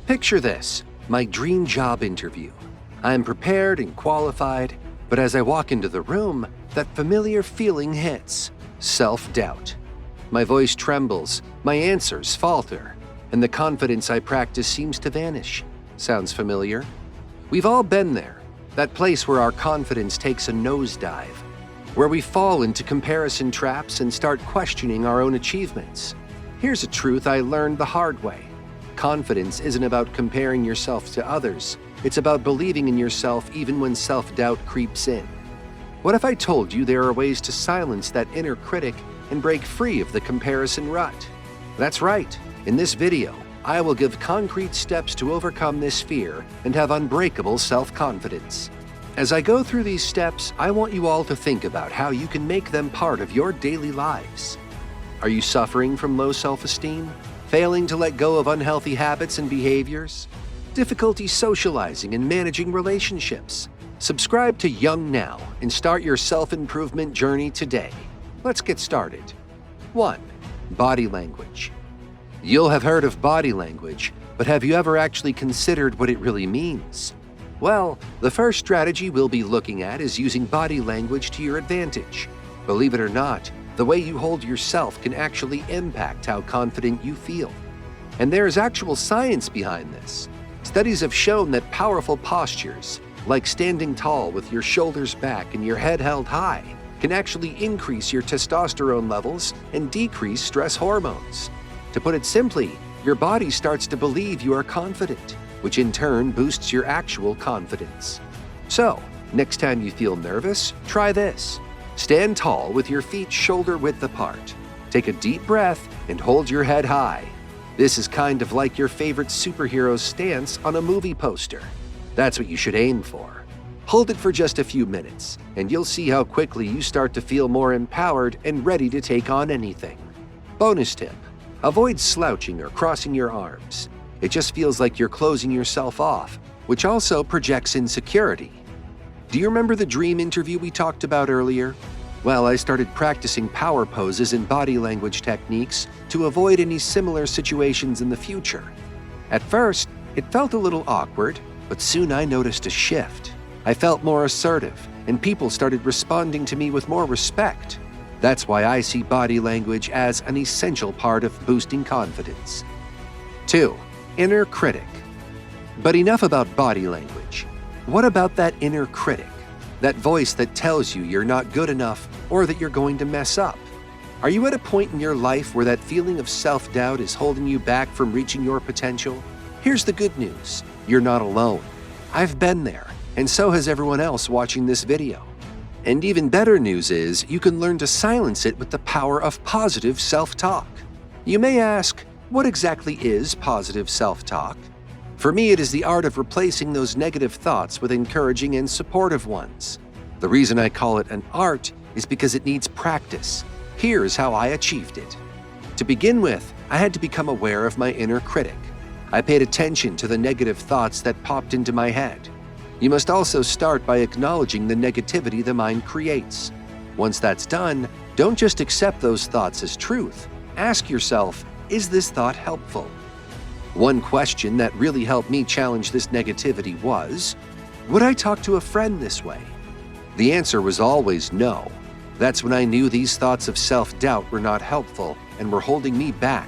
Picture this, my dream job interview. I'm prepared and qualified, but as I walk into the room, that familiar feeling hits: self-doubt. My voice trembles, my answers falter, and the confidence I practice seems to vanish. Sounds familiar? We've all been there, that place where our confidence takes a nosedive, where we fall into comparison traps and start questioning our own achievements. Here's a truth I learned the hard way. Confidence isn't about comparing yourself to others. It's about believing in yourself even when self-doubt creeps in. What if I told you there are ways to silence that inner critic and break free of the comparison rut? That's right. In this video, I will give concrete steps to overcome this fear and have unbreakable self-confidence. As I go through these steps, I want you all to think about how you can make them part of your daily lives. Are you suffering from low self-esteem? Failing to let go of unhealthy habits and behaviors? Difficulty socializing and managing relationships? Subscribe to YoungNow and start your self-improvement journey today. Let's get started. 1. Body language. You'll have heard of body language, but have you ever actually considered what it really means? Well, the first strategy we'll be looking at is using body language to your advantage. Believe it or not, the way you hold yourself can actually impact how confident you feel. And there is actual science behind this. Studies have shown that powerful postures, like standing tall with your shoulders back and your head held high, can actually increase your testosterone levels and decrease stress hormones. To put it simply, your body starts to believe you are confident, which in turn boosts your actual confidence. So, next time you feel nervous, try this. Stand tall with your feet shoulder-width apart. Take a deep breath and hold your head high. This is kind of like your favorite superhero's stance on a movie poster. That's what you should aim for. Hold it for just a few minutes, and you'll see how quickly you start to feel more empowered and ready to take on anything. Bonus tip: avoid slouching or crossing your arms. It just feels like you're closing yourself off, which also projects insecurity. Do you remember the dream interview we talked about earlier? Well, I started practicing power poses and body language techniques to avoid any similar situations in the future. At first, it felt a little awkward, but soon I noticed a shift. I felt more assertive, and people started responding to me with more respect. That's why I see body language as an essential part of boosting confidence. 2. Inner critic. But enough about body language. What about that inner critic? That voice that tells you you're not good enough or that you're going to mess up? Are you at a point in your life where that feeling of self-doubt is holding you back from reaching your potential? Here's the good news. You're not alone. I've been there, and so has everyone else watching this video. And even better news is you can learn to silence it with the power of positive self-talk. You may ask, what exactly is positive self-talk? For me, it is the art of replacing those negative thoughts with encouraging and supportive ones. The reason I call it an art is because it needs practice. Here's how I achieved it. To begin with, I had to become aware of my inner critic. I paid attention to the negative thoughts that popped into my head. You must also start by acknowledging the negativity the mind creates. Once that's done, don't just accept those thoughts as truth. Ask yourself, is this thought helpful? One question that really helped me challenge this negativity was, would I talk to a friend this way? The answer was always no. That's when I knew these thoughts of self-doubt were not helpful and were holding me back.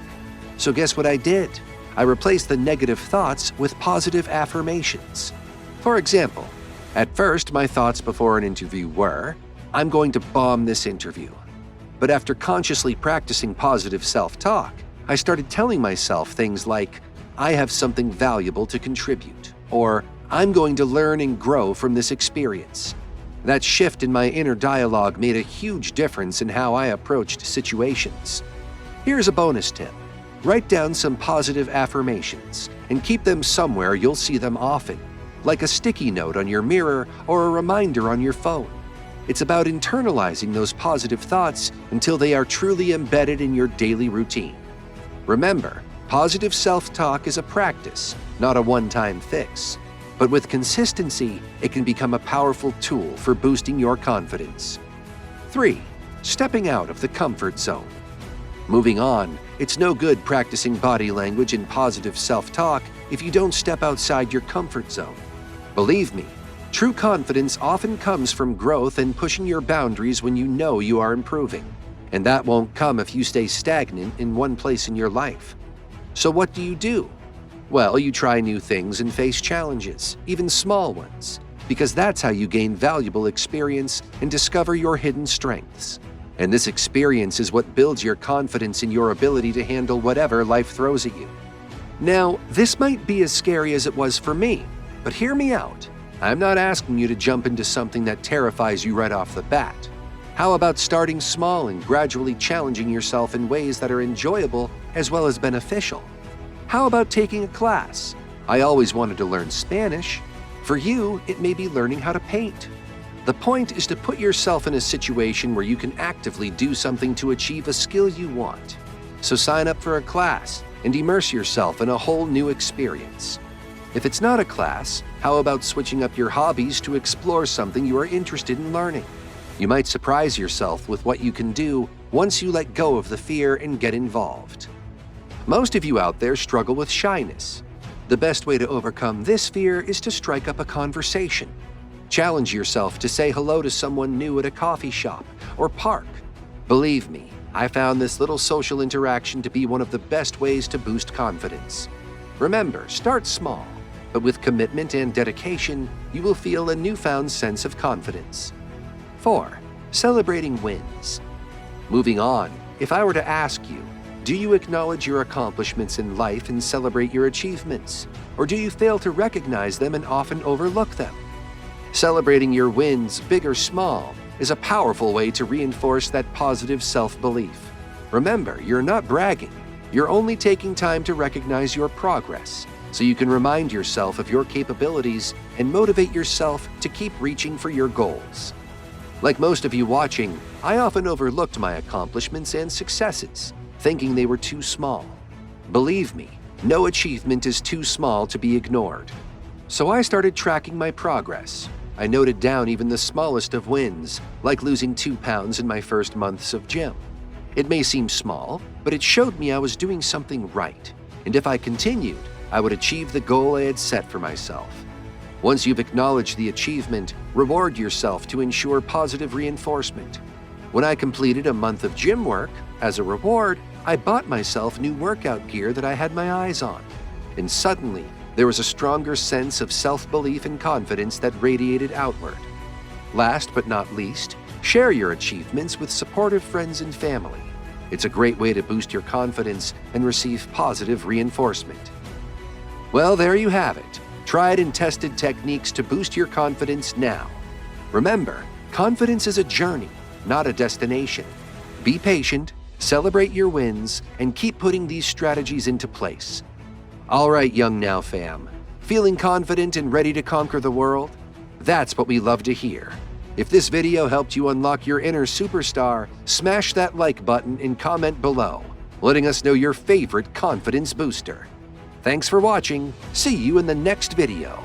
So guess what I did? I replaced the negative thoughts with positive affirmations. For example, at first my thoughts before an interview were, I'm going to bomb this interview. But after consciously practicing positive self-talk, I started telling myself things like, I have something valuable to contribute, or I'm going to learn and grow from this experience. That shift in my inner dialogue made a huge difference in how I approached situations. Here's a bonus tip. Write down some positive affirmations and keep them somewhere you'll see them often, like a sticky note on your mirror or a reminder on your phone. It's about internalizing those positive thoughts until they are truly embedded in your daily routine. Remember, positive self-talk is a practice, not a one-time fix. But with consistency, it can become a powerful tool for boosting your confidence. 3. Stepping out of the comfort zone. Moving on, it's no good practicing body language and positive self-talk if you don't step outside your comfort zone. Believe me, true confidence often comes from growth and pushing your boundaries when you know you are improving. And that won't come if you stay stagnant in one place in your life. So what do? Well, you try new things and face challenges, even small ones, because that's how you gain valuable experience and discover your hidden strengths. And this experience is what builds your confidence in your ability to handle whatever life throws at you. Now, this might be as scary as it was for me, but hear me out. I'm not asking you to jump into something that terrifies you right off the bat. How about starting small and gradually challenging yourself in ways that are enjoyable as well as beneficial? How about taking a class? I always wanted to learn Spanish. For you, it may be learning how to paint. The point is to put yourself in a situation where you can actively do something to achieve a skill you want. So sign up for a class and immerse yourself in a whole new experience. If it's not a class, how about switching up your hobbies to explore something you are interested in learning? You might surprise yourself with what you can do once you let go of the fear and get involved. Most of you out there struggle with shyness. The best way to overcome this fear is to strike up a conversation. Challenge yourself to say hello to someone new at a coffee shop or park. Believe me, I found this little social interaction to be one of the best ways to boost confidence. Remember, start small, but with commitment and dedication, you will feel a newfound sense of confidence. 4. Celebrating wins. Moving on, if I were to ask you, do you acknowledge your accomplishments in life and celebrate your achievements? Or do you fail to recognize them and often overlook them? Celebrating your wins, big or small, is a powerful way to reinforce that positive self-belief. Remember, you're not bragging. You're only taking time to recognize your progress, so you can remind yourself of your capabilities and motivate yourself to keep reaching for your goals. Like most of you watching, I often overlooked my accomplishments and successes, thinking they were too small. Believe me, no achievement is too small to be ignored. So I started tracking my progress. I noted down even the smallest of wins, like losing 2 pounds in my first months of gym. It may seem small, but it showed me I was doing something right, and if I continued, I would achieve the goal I had set for myself. Once you've acknowledged the achievement, reward yourself to ensure positive reinforcement. When I completed a month of gym work, as a reward, I bought myself new workout gear that I had my eyes on, and suddenly, there was a stronger sense of self-belief and confidence that radiated outward. Last but not least, share your achievements with supportive friends and family. It's a great way to boost your confidence and receive positive reinforcement. Well, there you have it. Tried and tested techniques to boost your confidence now. Remember, confidence is a journey, not a destination. Be patient, celebrate your wins, and keep putting these strategies into place. All right, YoungNow fam, feeling confident and ready to conquer the world? That's what we love to hear. If this video helped you unlock your inner superstar, smash that like button and comment below, letting us know your favorite confidence booster. Thanks for watching. See you in the next video.